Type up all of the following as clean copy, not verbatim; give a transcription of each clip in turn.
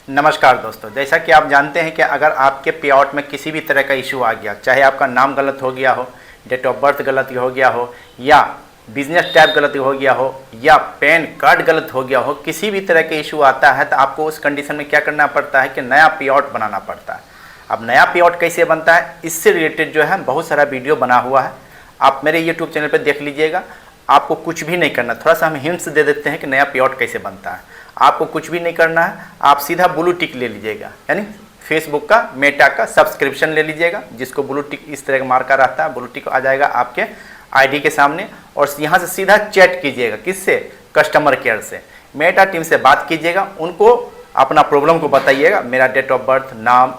नमस्कार दोस्तों, जैसा कि आप जानते हैं कि अगर आपके पे आउट में किसी भी तरह का इशू आ गया, चाहे आपका नाम गलत हो गया हो, डेट ऑफ बर्थ गलत हो गया हो, या बिजनेस टाइप गलत हो गया हो, या पैन कार्ड गलत हो गया हो, किसी भी तरह के इशू आता है तो आपको उस कंडीशन में क्या करना पड़ता है कि नया पे आउट बनाना पड़ता है। अब नया पे आउट कैसे बनता है, इससे रिलेटेड जो है बहुत सारा वीडियो बना हुआ है, आप मेरे यूट्यूब चैनल पर देख लीजिएगा। आपको कुछ भी नहीं करना, थोड़ा सा हम हिंट्स दे देते हैं कि नया पे आउट कैसे बनता है। आपको कुछ भी नहीं करना है, आप सीधा ब्लू टिक ले लीजिएगा, यानी फेसबुक का मेटा का सब्सक्रिप्शन ले लीजिएगा, जिसको ब्लू टिक इस तरह का मार्का रहता है, ब्लू टिक आ जाएगा आपके आईडी के सामने, और यहाँ से सीधा चैट कीजिएगा। किससे? कस्टमर केयर से, मेटा टीम से बात कीजिएगा, उनको अपना प्रॉब्लम को बताइएगा, मेरा डेट ऑफ बर्थ, नाम,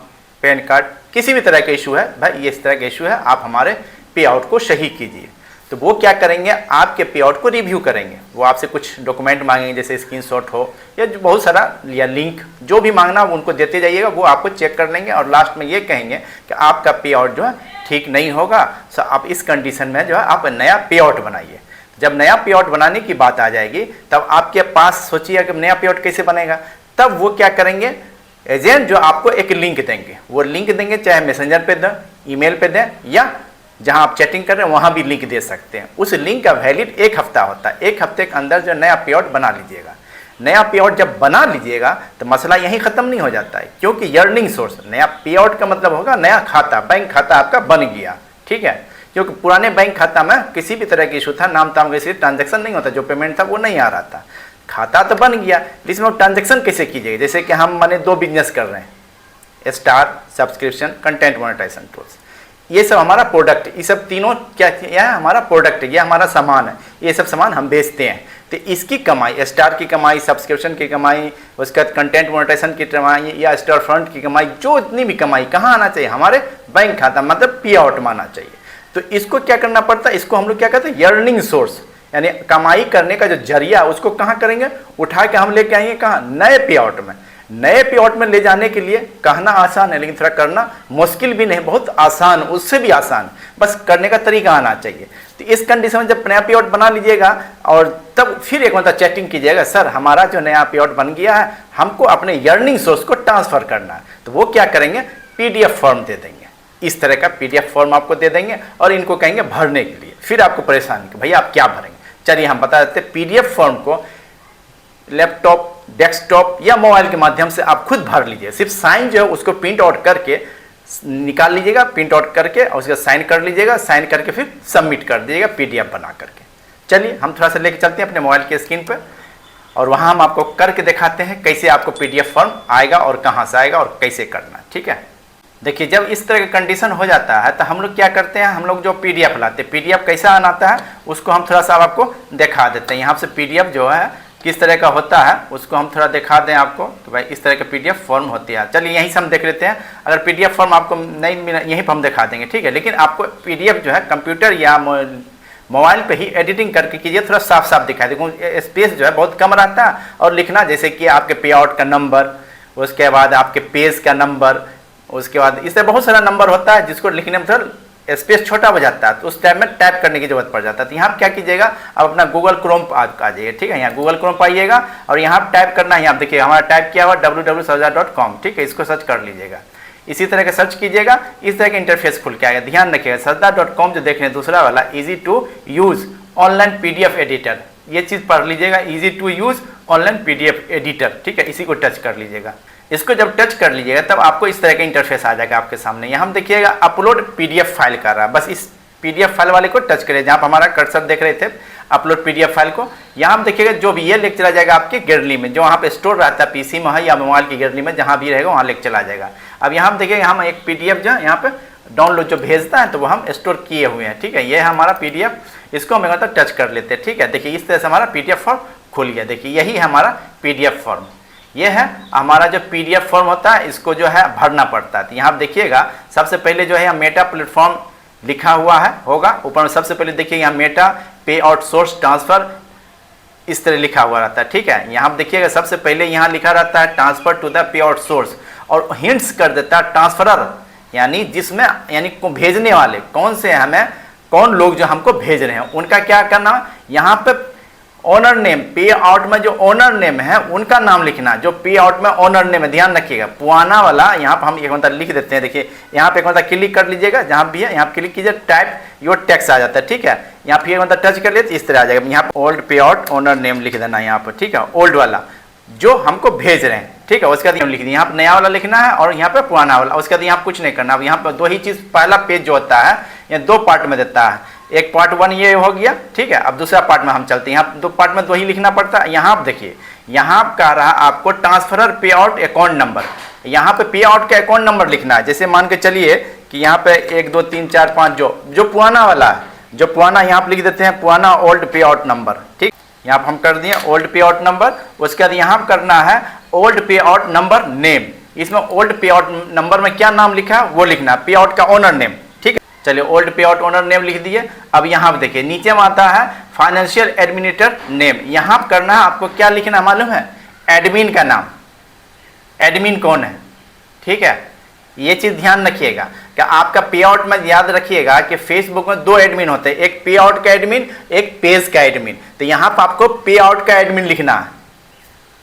पैन कार्ड, किसी भी तरह का इशू है, भाई ये इस तरह का इशू है, आप हमारे पे आउट को सही कीजिए। तो वो क्या करेंगे, आपके पे आउट को रिव्यू करेंगे। वो आपसे कुछ डॉक्यूमेंट मांगेंगे, जैसे स्क्रीनशॉट हो या बहुत सारा, या लिंक, जो भी मांगना वो उनको देते जाइएगा, वो आपको चेक कर लेंगे और लास्ट में ये कहेंगे कि आपका पे आउट जो है ठीक नहीं होगा, सो आप इस कंडीशन में जो है आप नया पे आउट बनाइए। जब नया पे आउट बनाने की बात आ जाएगी, तब आपके पास सोचिए कि नया पे आउट कैसे बनेगा। तब वो क्या करेंगे, एजेंट जो आपको एक लिंक देंगे, वो लिंक देंगे, चाहे मैसेंजर पे दें, ईमेल पे दें, या जहां आप चैटिंग कर रहे हैं वहां भी लिंक दे सकते हैं। उस लिंक का वैलिड 1 हफ्ता होता है। 1 हफ्ते के अंदर जो नया पे आउट बना लीजिएगा। नया पे आउट जब बना लीजिएगा तो मसला यहीं ख़त्म नहीं हो जाता है, क्योंकि अर्निंग सोर्स, नया पे आउट का मतलब होगा नया खाता, बैंक खाता आपका बन गया, ठीक है। क्योंकि पुराने बैंक खाता में किसी भी तरह की इशू था, नाम ताम कैसे ट्रांजेक्शन नहीं होता, जो पेमेंट था वो नहीं आ रहा था। खाता तो बन गया, इसमें ट्रांजेक्शन कैसे कीजिएगा? जैसे कि हम मैंने 2 बिजनेस कर रहे हैं, star subscription, content monetization tools, ये सब हमारा प्रोडक्ट, ये सब तीनों क्या है, हमारा प्रोडक्ट है, ये हमारा सामान है, ये सब सामान हम बेचते हैं। तो इसकी कमाई, स्टार की कमाई, सब्सक्रिप्शन की कमाई, उसके बाद कंटेंट मोनेटाइजेशन की कमाई, या स्टार फ्रंट की कमाई, जो इतनी भी कमाई कहाँ आना चाहिए, हमारे बैंक खाता, मतलब पे आउट में आना चाहिए। तो इसको क्या करना पड़ता है, इसको हम लोग क्या कहते हैं, अर्निंग सोर्स, यानी कमाई करने का जो जरिया, उसको कहाँ करेंगे, उठा के हम लेके आएंगे कहाँ, नए पे आउट में। नए पे आउट में ले जाने के लिए कहना आसान है, लेकिन थोड़ा करना मुश्किल भी नहीं, बहुत आसान, उससे भी आसान, बस करने का तरीका आना चाहिए। तो इस कंडीशन में जब नया पे आउट बना लीजिएगा, और तब फिर एक मतलब चैटिंग कीजिएगा, सर हमारा जो नया पे आउट बन गया है, हमको अपने अर्निंग सोर्स को ट्रांसफर करना है। तो वो क्या करेंगे, PDF फॉर्म दे देंगे, इस तरह का PDF फॉर्म आपको दे देंगे, और इनको कहेंगे भरने के लिए। फिर आपको परेशानी कि भैया आप क्या भरेंगे, चलिए हम बता देते हैं। PDF फॉर्म को लैपटॉप, डेस्कटॉप या मोबाइल के माध्यम से आप खुद भर लीजिए। सिर्फ साइन जो है उसको प्रिंट आउट करके निकाल लीजिएगा, प्रिंट आउट करके, और उसका साइन कर लीजिएगा, साइन करके फिर सबमिट कर दीजिएगा PDF बना करके। चलिए हम थोड़ा सा लेके चलते हैं अपने मोबाइल के स्क्रीन पर, और वहाँ हम आपको करके दिखाते हैं कैसे आपको PDF फॉर्म आएगा और कहाँ से आएगा और कैसे करना है, ठीक है। देखिए, जब इस तरह का कंडीशन हो जाता है तो हम लोग क्या करते हैं, हम लोग जो PDF लाते हैं, PDF कैसा आता है उसको हम थोड़ा सा आपको दिखा देते हैं। यहाँ से PDF जो है किस तरह का होता है उसको हम थोड़ा दिखा दें आपको। तो भाई इस तरह के PDF फॉर्म होती है। चलिए यहीं से हम देख लेते हैं। अगर PDF फॉर्म आपको नहीं मिला, यहीं पर हम दिखा देंगे, ठीक है। लेकिन आपको PDF जो है कंप्यूटर या मोबाइल पे ही एडिटिंग करके कीजिए, थोड़ा साफ साफ दिखाई। देखो स्पेस जो है बहुत कम रहता है, और लिखना जैसे कि आपके पे आउट का नंबर, उसके बाद आपके पेज का नंबर, उसके बाद इससे बहुत सारा नंबर होता है जिसको लिखने में थोड़ा स्पेस छोटा हो जाता है, तो उस टाइम में टाइप करने की जरूरत पड़ जाता है। तो यहाँ आप क्या कीजिएगा, अब अपना गूगल क्रोम आ जाइए, ठीक है। यहाँ गूगल क्रोम पर आइएगा, और यहाँ टाइप करना है, यहाँ देखिए हमारा टाइप किया हुआ www.sarda.com, ठीक है। इसको सर्च कर लीजिएगा, इसी तरह का सर्च कीजिएगा, इस तरह का इंटरफेस खुल के आएगा। ध्यान रखिएगा, sarda.com जो देख रहे हैं दूसरा वाला, easy to use online PDF editor, ये चीज़ पढ़ लीजिएगा, easy to use online PDF editor, ठीक है। इसी को टच कर लीजिएगा। इसको जब टच कर लीजिएगा तब आपको इस तरह का इंटरफेस आ जाएगा आपके सामने। यहाँ हम देखिएगा अपलोड PDF फाइल कर रहा है, बस इस PDF फाइल वाले को टच करिए, जहाँ पर हमारा कर्सर देख रहे थे, अपलोड PDF फाइल को। यहाँ हम देखिएगा जो भी ये लेके चला जाएगा आपके गैलरी में, जो वहाँ पे स्टोर रहता है PC में है या मोबाइल की गैलरी में, जहाँ भी रहेगा वहाँ लेके चला जाएगा। अब यहाँ हम देखिएगा हम एक PDF जो है यहाँ पे डाउनलोड जो भेजता है, तो वो हम स्टोर किए हुए हैं, ठीक है। ये है हमारा PDF, इसको हम मतलब टच कर लेते हैं, ठीक है। देखिए इस तरह से हमारा PDF फॉर्म खुल गया। देखिए यही है हमारा PDF फॉर्म, ये है हमारा जो PDF फॉर्म होता है, इसको जो है भरना पड़ता है। तो यहाँ देखिएगा सबसे पहले जो है मेटा प्लेटफॉर्म लिखा हुआ है, होगा ऊपर में, सबसे पहले देखिए यहाँ मेटा पे आउट सोर्स ट्रांसफर इस तरह लिखा हुआ रहता है, ठीक है। यहाँ देखिएगा सबसे पहले यहाँ लिखा रहता है transfer to the pay out source, और हिंट्स कर देता है ट्रांसफरर, यानी जिसमें, यानी को भेजने वाले कौन से, हमें कौन लोग जो हमको भेज रहे हैं उनका क्या करना है। यहाँ पे ओनर नेम, पे आउट में जो ओनर नेम है उनका नाम लिखना, जो पे आउट में ओनर नेम है, ध्यान रखिएगा। पुराना वाला यहाँ पर हम एक मतलब लिख देते हैं, देखिए यहाँ पे एक मतलब क्लिक कर लीजिएगा, जहाँ भी है यहाँ पे क्लिक कीजिए, टाइप योर टेक्स्ट आ जाता है, ठीक है। यहाँ फिर मतलब टच कर लिए तो इस तरह आ जाएगा। यहाँ पे ओल्ड पे आउट ओनर नेम लिख देना यहाँ पर, ठीक है, ओल्ड वाला जो हमको भेज रहे हैं, ठीक है। उसके बाद लिख दिया, यहाँ पर नया वाला लिखना है और यहाँ पे पुराना वाला। उसके बाद यहाँ कुछ नहीं करना। अब यहाँ पर दो ही चीज़, पहला पेज जो होता है ये दो पार्ट में देता है, एक पार्ट 1 ये हो गया, ठीक है। अब दूसरा पार्ट में हम चलते हैं, यहाँ दो पार्ट में दो ही लिखना पड़ता है। यहाँ आप देखिए, यहाँ कह रहा आपको ट्रांसफरर पे आउट अकाउंट नंबर, यहाँ पे पे आउट का अकाउंट नंबर लिखना है। जैसे मान के चलिए कि यहाँ पे 1 2 3 4 5 जो पुराना वाला है, जो पुराना यहाँ पे लिख देते हैं पुराना ओल्ड पे आउट नंबर, ठीक। यहाँ पर हम कर दिए ओल्ड पे आउट नंबर। उसके बाद यहाँ करना है ओल्ड पे आउट नंबर नेम। इसमें ओल्ड पे आउट नंबर में क्या नाम लिखा है वो लिखना है, पे आउट का ओनर नेम, ठीक है। चलिए ओल्ड पे आउट ओनर नेम लिख दिए। अब यहाँ देखिए नीचे में आता है फाइनेंशियल एडमिनिस्ट्रेटर नेम। यहाँ करना है आपको क्या लिखना है मालूम है, एडमिन का नाम, एडमिन कौन है, ठीक है। ये चीज़ ध्यान रखिएगा कि आपका पे आउट में याद रखिएगा कि फेसबुक में दो एडमिन होते हैं, एक पे आउट का एडमिन, एक पेज का एडमिन। तो यहाँ पर आपको पे आउट का एडमिन लिखना है,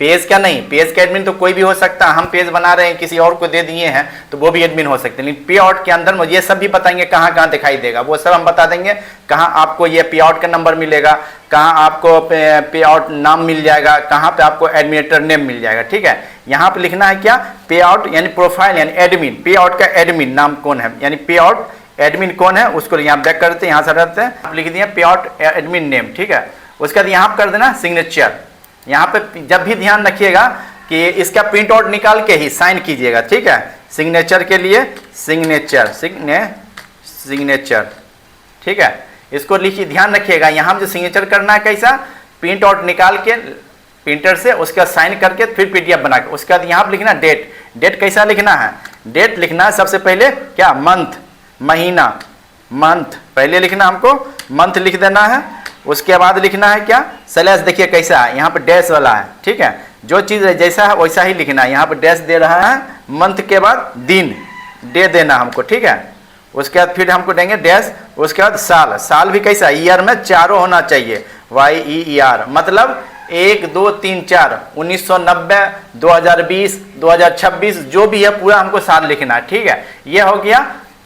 पेज का नहीं। पेज का एडमिन तो कोई भी हो सकता है, हम पेज बना रहे हैं किसी और को दे दिए हैं तो वो भी एडमिन हो सकते हैं। लेकिन पे आउट के अंदर मुझे ये सब भी बताएंगे कहाँ कहाँ दिखाई देगा, वो सब हम बता देंगे। कहाँ आपको ये पे आउट का नंबर मिलेगा, कहाँ आपको पे आउट नाम मिल जाएगा, कहाँ पे आपको एडमिनिस्ट्रेटर नेम मिल जाएगा, ठीक है। यहाँ पे लिखना है क्या, पे आउट यानी प्रोफाइल यानी एडमिन, पे आउट का एडमिन नाम कौन है, यानी पे आउट एडमिन कौन है उसको यहाँ बैक करते हैं, यहाँ से रहते हैं, आप लिख दिए पे आउट एडमिन नेम, ठीक है। उसके बाद यहाँ कर देना सिग्नेचर। यहाँ पे जब भी ध्यान रखिएगा कि इसका प्रिंट आउट निकाल के ही साइन कीजिएगा, ठीक है। सिग्नेचर के लिए सिग्नेचर, सिग्नेचर, ठीक है। इसको लिखिए, ध्यान रखिएगा यहाँ जो सिग्नेचर करना है कैसा, प्रिंट आउट निकाल के प्रिंटर से, उसका साइन करके फिर पीडीएफ बना के। उसके बाद यहाँ पर लिखना डेट, डेट कैसा लिखना है, डेट लिखना है सबसे पहले क्या, मंथ, महीना, मंथ पहले लिखना, हमको मंथ लिख देना है। उसके बाद लिखना है क्या, स्लैश, देखिए कैसा है यहाँ पर डैश वाला है, ठीक है। जो चीज़ जैसा है वैसा ही लिखना है। यहाँ पर डैश दे रहा है, मंथ के बाद दिन, डे देना हमको, ठीक है। उसके बाद फिर हमको देंगे डैश। उसके बाद साल, साल भी कैसा, ईयर में चारों होना चाहिए, YEER, मतलब 1 2 3 4, 1990, 2020, 2026 जो भी है पूरा हमको साल लिखना है, ठीक है। ये हो गया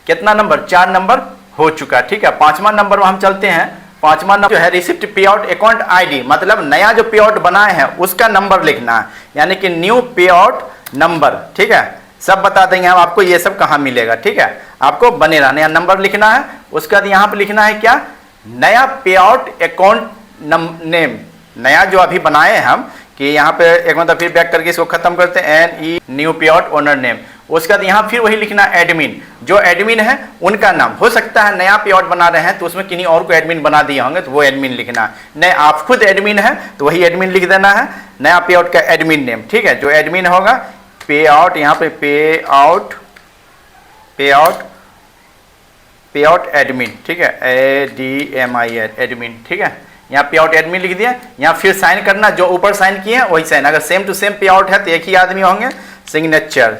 कितना नंबर, 4 नंबर हो चुका, ठीक है। 5वां नंबर में हम चलते हैं। 5वां नंबर जो है रिसिप्ट पे आउट अकाउंट ID, मतलब नया जो पे आउट बनाए हैं उसका नंबर लिखना है, यानी कि न्यू पे आउट नंबर, ठीक है। सब बता देंगे हम आपको ये सब कहाँ मिलेगा, ठीक है। आपको बने रहना, नया नंबर लिखना है। उसके बाद यहाँ पे लिखना है क्या, नया पे आउट अकाउंट नेम, नया जो अभी बनाए हैं हम, कि यहाँ पे एक मतलब फिर बैक करके इसको खत्म करते हैं, NE न्यू पे आउट ओनर नेम। उसके बाद यहाँ फिर वही लिखना एडमिन, जो एडमिन है उनका नाम। हो सकता है नया पे आउट बना रहे हैं तो उसमें किन्हीं और को एडमिन बना दिए होंगे तो वो एडमिन लिखना है, नहीं आप खुद एडमिन है तो वही एडमिन लिख देना है, नया पे आउट का एडमिन नेम, ठीक है। जो एडमिन होगा पे आउट, यहाँ पे पे आउट एडमिन, ठीक है, ADMIN एडमिन, ठीक है। यहाँ पे आउट एडमिन लिख दिया। यहाँ फिर साइन करना, जो ऊपर साइन किए हैं वही साइन, अगर सेम टू सेम पे आउट है तो एक ही आदमी होंगे। सिग्नेचर,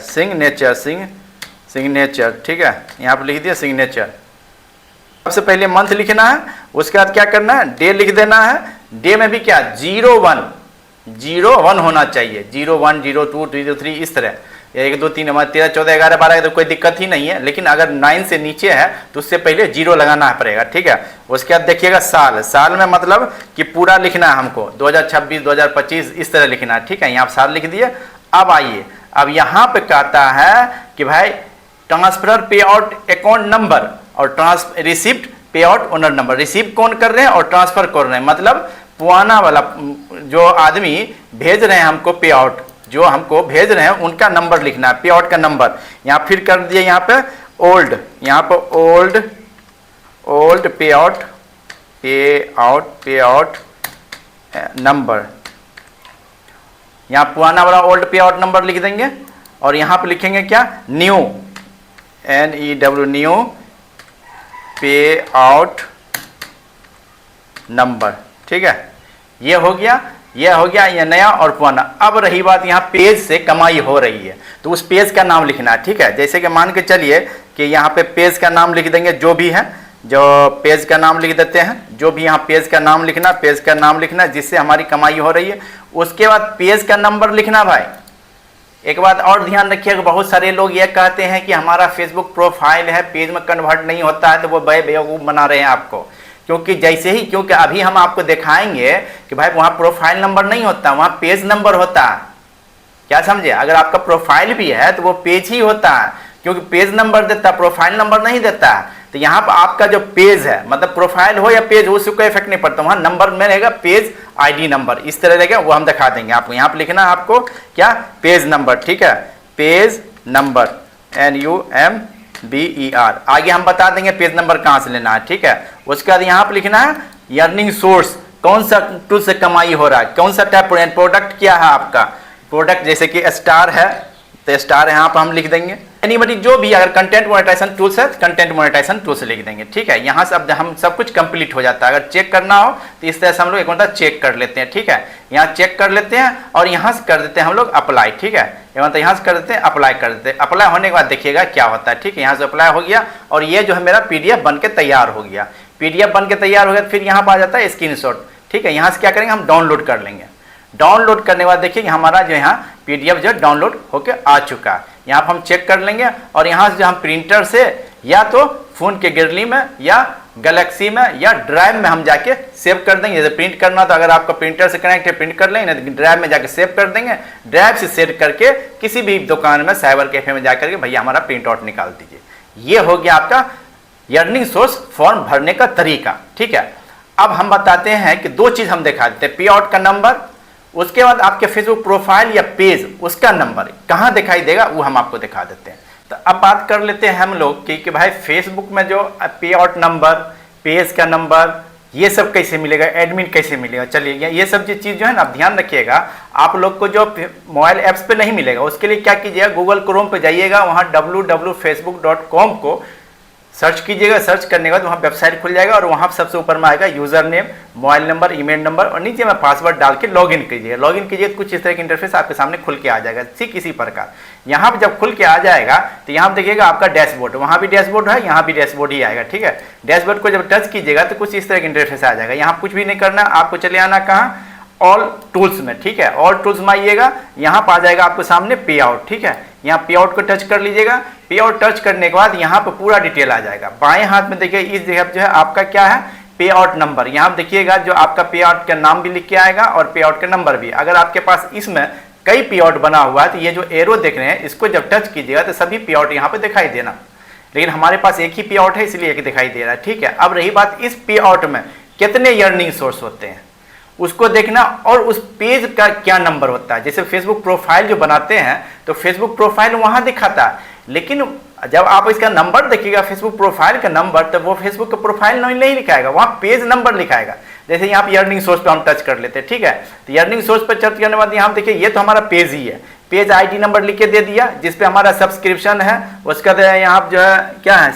सिग्नेचर, ठीक है, यहाँ पर लिख दिया सिग्नेचर। सबसे पहले मंथ लिखना है। उसके बाद क्या करना है, डे लिख देना है। डे में भी क्या, 01 होना चाहिए, 01 02 03 इस तरह, 1 2 3 13 14 11 12 तो कोई दिक्कत ही नहीं है। लेकिन अगर 9 से नीचे है तो उससे पहले 0 लगाना पड़ेगा, ठीक है। उसके बाद देखिएगा साल, साल में मतलब कि पूरा लिखना है हमको, 2026 2025 इस तरह लिखना है, ठीक है। यहाँ साल लिख दिए। अब आइए, अब यहाँ पे कहता है कि भाई ट्रांसफर पे आउट अकाउंट नंबर और रिसिप्ट पे आउट ओनर नंबर, रिसीव कौन कर रहे हैं और ट्रांसफर कर रहे हैं, मतलब पुराना वाला जो आदमी भेज रहे हैं हमको पे आउट, जो हमको भेज रहे हैं उनका नंबर लिखना है, पे आउट का नंबर। यहाँ फिर कर दिए यहाँ पे ओल्ड, यहाँ पे ओल्ड पे आउट नंबर, यहाँ पुराना वाला ओल्ड पे आउट नंबर लिख देंगे। और यहाँ पे लिखेंगे क्या, न्यू, NEW न्यू पे आउट नंबर, ठीक है। ये हो गया ये नया और पुराना। अब रही बात यहाँ पेज से कमाई हो रही है तो उस पेज का नाम लिखना है, ठीक है। जैसे कि मान के चलिए कि यहाँ पे पेज का नाम लिख देंगे जो भी है, जो पेज का नाम लिख देते हैं, जो भी यहाँ पेज का नाम लिखना, पेज का नाम लिखना जिससे हमारी कमाई हो रही है। उसके बाद पेज का नंबर लिखना। भाई एक बात और ध्यान रखिएगा, बहुत सारे लोग ये कहते हैं कि हमारा फेसबुक प्रोफाइल है पेज में कन्वर्ट नहीं होता है, तो वो बेवकूफ़ बना रहे हैं आपको। क्योंकि जैसे ही, क्योंकि अभी हम आपको दिखाएंगे कि भाई वहाँ प्रोफाइल नंबर नहीं होता, वहाँ पेज नंबर होता है। क्या समझे? अगर आपका प्रोफाइल भी है तो वो पेज ही होता है, क्योंकि पेज नंबर देता है, प्रोफाइल नंबर नहीं देता है। तो यहाँ पर आपका जो पेज है, मतलब प्रोफाइल हो या पेज हो, उससे कोई इफेक्ट नहीं पड़ता। वहाँ नंबर में रहेगा पेज आईडी नंबर, इस तरह रहेगा, वो हम दिखा देंगे आपको। यहाँ पर लिखना है आपको क्या, पेज नंबर, ठीक है, पेज नंबर NUMBER। आगे हम बता देंगे पेज नंबर कहाँ से लेना है, ठीक है। उसके बाद यहाँ पर लिखना है अर्निंग सोर्स, कौन सा टूल से कमाई हो रहा है, कौन सा टाइप प्रोडक्ट क्या है आपका प्रोडक्ट, जैसे कि स्टार है तो स्टार यहाँ पर हम लिख देंगे। एनीबडी जो भी, अगर कंटेंट मोनेटाइजेशन टूल्स है कंटेंट मोनेटाइजेशन टूल्स लिख देंगे, ठीक है। यहाँ से अब हम सब कुछ कंप्लीट हो जाता है। अगर चेक करना हो तो इस तरह से हम लोग एक मतलब चेक कर लेते हैं, ठीक है। यहाँ चेक कर लेते हैं और यहाँ से कर देते हैं हम लोग अप्लाई, ठीक है। मतलब यहाँ से कर देते हैं अप्लाई, कर देते हैं। अप्लाई होने के बाद देखिएगा क्या होता है, ठीक है। यहाँ से अप्लाई हो गया और ये जो है मेरा PDF बन के तैयार हो गया। PDF बन के तैयार हो गया, फिर यहाँ पर आ जाता है स्क्रीनशॉट, ठीक है। यहाँ से क्या करेंगे, हम डाउनलोड कर लेंगे। डाउनलोड करने के बाद देखिए हमारा जो यहाँ PDF जो डाउनलोड होकर आ चुका है। यहाँ पर हम चेक कर लेंगे और यहाँ से जो हम प्रिंटर से या तो फ़ोन के गैलरी में या गैलेक्सी में या ड्राइव में हम जाके सेव कर देंगे। जैसे प्रिंट करना तो अगर आपका प्रिंटर से कनेक्ट है प्रिंट कर लेंगे, नहीं तो ड्राइव में जाके सेव कर देंगे। ड्राइव से सेव करके किसी भी दुकान में, साइबर कैफे में जाकर के भैया हमारा प्रिंट आउट निकाल दीजिए। ये हो गया आपका अर्निंग सोर्स फॉर्म भरने का तरीका, ठीक है। अब हम बताते हैं कि दो चीज़ हम दिखा देते हैं, पे आउट का नंबर, उसके बाद आपके फेसबुक प्रोफाइल या पेज उसका नंबर कहाँ दिखाई देगा वो हम आपको दिखा देते हैं। तो अब बात कर लेते हैं हम लोग कि भाई फेसबुक में जो पे आउट नंबर, पेज का नंबर, ये सब कैसे मिलेगा, एडमिन कैसे मिलेगा। चलिए ये सब चीज़ जो है ना, आप ध्यान रखिएगा, आप लोग को जो मोबाइल ऐप्स पे नहीं मिलेगा उसके लिए क्या कीजिएगा, गूगल क्रोम पे जाइएगा, वहाँ www.facebook.com को सर्च कीजिएगा। सर्च करने के बाद वहाँ वेबसाइट खुल जाएगा और वहाँ सबसे ऊपर में आएगा user name, mobile number, email number और नीचे में पासवर्ड डाल के लॉगिन कीजिएगा। लॉगिन कीजिए तो कुछ इस तरह की इंटरफेस आपके सामने खुल के आ जाएगा, ठीक इसी प्रकार। यहाँ पर जब खुल के आ जाएगा तो यहाँ पर देखिएगा आपका डैशबोर्ड, वहाँ भी डैशबोर्ड है, यहाँ भी डैशबोर्ड ही आएगा, ठीक है। डैशबोर्ड को जब टच कीजिएगा तो कुछ इस तरह की इंटरफेस आ जाएगा। यहाँ कुछ भी नहीं करना, आपको चले आना कहाँ, ऑल टूल्स में, ठीक है। ऑल टूल्स में आइएगा, यहाँ पर आ जाएगा आपको सामने पे आउट, ठीक है। यहाँ पे आउट को टच कर लीजिएगा। पे आउट टच करने के बाद यहाँ पे पूरा डिटेल आ जाएगा। बाएं हाथ में देखिए इस जगह जो है आपका क्या है, पे आउट नंबर। यहाँ देखिएगा जो आपका पे आउट का नाम भी लिख के आएगा और पे आउट का नंबर भी। अगर आपके पास इसमें कई पे आउट बना हुआ है तो ये जो एरो देख रहे हैं इसको जब टच कीजिएगा तो सभी पे आउट यहाँ पे दिखाई देना, लेकिन हमारे पास एक ही पे आउट है इसलिए एक दिखाई दे रहा है, ठीक है। अब रही बात इस पे आउट में कितने अर्निंग सोर्स होते हैं उसको देखना और उस पेज का क्या नंबर होता है। जैसे फेसबुक प्रोफाइल जो बनाते हैं तो फेसबुक प्रोफाइल वहाँ दिखाता है, लेकिन जब आप इसका नंबर देखिएगा फेसबुक प्रोफाइल का नंबर, तो वो फेसबुक का प्रोफाइल नहीं लिखाएगा, वहाँ पेज नंबर लिखाएगा। जैसे यहाँ पे अर्निंग सोर्स पे हम टच कर लेते हैं, ठीक है। तो अर्निंग सोर्स पर टच करने के बाद यहाँ देखिए ये तो हमारा पेज ही है, पेज आईडी नंबर लिख के दे दिया जिसपे हमारा सब्सक्रिप्शन है। उसका यहाँ जो है क्या है,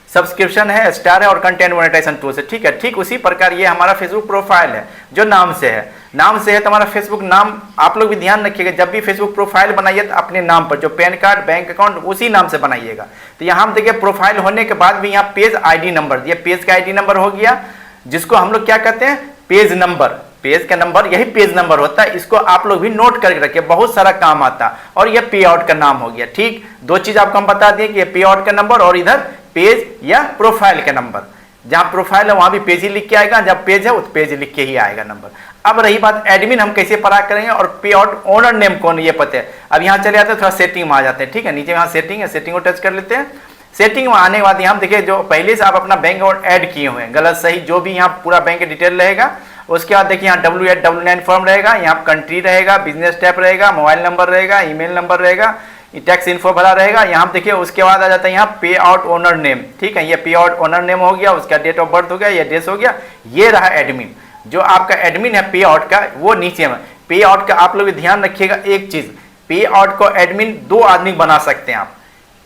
सब्सक्रिप्शन है, स्टार है और कंटेंट मोनेटाइजेशन टूल्स है, ठीक है। ठीक उसी प्रकार ये हमारा फेसबुक प्रोफाइल है जो नाम से है तो हमारा फेसबुक नाम आप लोग भी ध्यान रखिएगा, जब भी फेसबुक प्रोफाइल बनाइए तो अपने नाम पर जो पैन कार्ड, बैंक अकाउंट उसी नाम से बनाइएगा। तो यहाँ हम देखिए प्रोफाइल होने के बाद भी यहाँ पेज आईडी नंबर, ये पेज का आईडी नंबर हो गया जिसको हम लोग क्या कहते हैं, पेज नंबर। पेज का नंबर यही पेज नंबर होता है, इसको आप लोग भी नोट करके रखिए, बहुत सारा काम आता है। और ये पे आउट का नाम हो गया, ठीक। दो चीज आपको हम बता दिए कि ये पे आउट का नंबर और इधर पेज या प्रोफाइल का नंबर। जहां प्रोफाइल है वहां भी पेज ही लिख के आएगा, जब पेज है उस पेज लिख के ही आएगा नंबर। अब रही बात एडमिन हम कैसे पता करेंगे और पे आउट ओनर नेम कौन, ये पता है। अब यहाँ चले जाते हैं, थोड़ा सेटिंग में आ जाते हैं, ठीक है। नीचे यहाँ सेटिंग है, सेटिंग को टच कर लेते हैं। सेटिंग में आने के बाद यहाँ देखिए जो पहले से आप अपना बैंक अकाउंट ऐड किए हुए हैं, गलत सही जो भी यहाँ पूरा बैंक डिटेल रहेगा। उसके बाद देखिए यहाँ W8W9 फॉर्म रहेगा, यहाँ कंट्री रहेगा, बिजनेस टाइप रहेगा, मोबाइल नंबर रहेगा, ईमेल नंबर रहेगा, टैक्स इन्फो भरा रहेगा। यहाँ देखिए उसके बाद आ जाता है यहाँ पे आउट ओनर नेम, ठीक है। ये पे आउट ओनर नेम हो गया, उसका डेट ऑफ बर्थ हो गया, ये डेट हो गया। ये रहा एडमिन, जो आपका एडमिन है पे आउट का, वो नीचे में। पे आउट का आप लोग ध्यान रखिएगा एक चीज, पे आउट को एडमिन दो आदमी बना सकते हैं आप,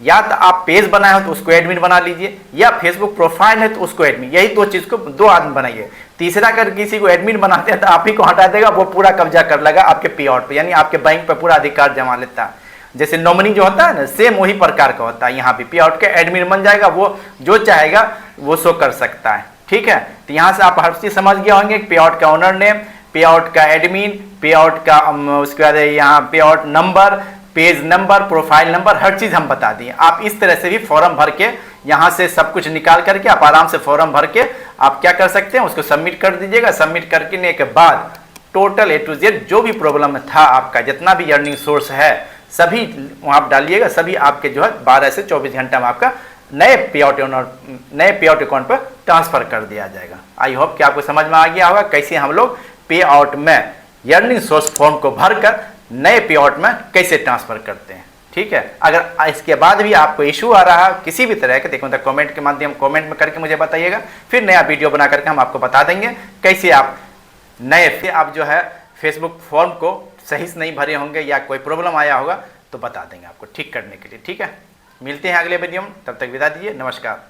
या तो आप पेज बनाए हो तो उसको एडमिन बना लीजिए, या फेसबुक प्रोफाइल है तो उसको एडमिन, यही दो चीज को दो आदमी बनाइए। तीसरा अगर किसी को एडमिन बनाते हैं तो आप ही को हटा देगा, वो पूरा कब्जा कर लेगा आपके पे आउट पे, यानी आपके बैंक पे पूरा अधिकार जमा लेता है। जैसे नॉमिनी जो होता है ना, सेम वही प्रकार का होता है। यहाँ भी पे आउट का एडमिन बन जाएगा, वो जो चाहेगा वो शो कर सकता है। ठीक है, तो यहाँ से आप हर चीज़ समझ गए होंगे, पे आउट का ओनर नेम, पे आउट का एडमिन, पे आउट का उसके बाद यहाँ payout number, page number, profile number, हर चीज़ हम बता दिए। आप इस तरह से भी फॉर्म भर के यहाँ से सब कुछ निकाल करके आप आराम से फॉर्म भर के आप क्या कर सकते हैं, उसको सबमिट कर दीजिएगा। सबमिट करने के बाद टोटल A to Z जो भी प्रॉब्लम था आपका, जितना भी अर्निंग सोर्स है सभी वहाँ आप डालिएगा, सभी आपके जो है 12 से 24 घंटा में आपका नए पे आउट अकाउंट पर ट्रांसफर कर दिया जाएगा। आई होप कि आपको समझ में आ गया होगा कैसे हम लोग पे आउट में अर्निंग सोर्स फॉर्म को भरकर नए पे आउट में कैसे ट्रांसफर करते हैं। ठीक है, अगर इसके बाद भी आपको इशू आ रहा है किसी भी तरह के, देखो तो कमेंट के माध्यम कमेंट में करके मुझे बताइएगा, फिर नया वीडियो बना करके हम आपको बता देंगे कैसे आप नए से आप जो है फेसबुक फॉर्म को सही से नहीं भरे होंगे या कोई प्रॉब्लम आया होगा तो बता देंगे आपको ठीक करने के लिए। ठीक है, मिलते हैं अगले वीडियो में, तब तक विदा दीजिए, नमस्कार।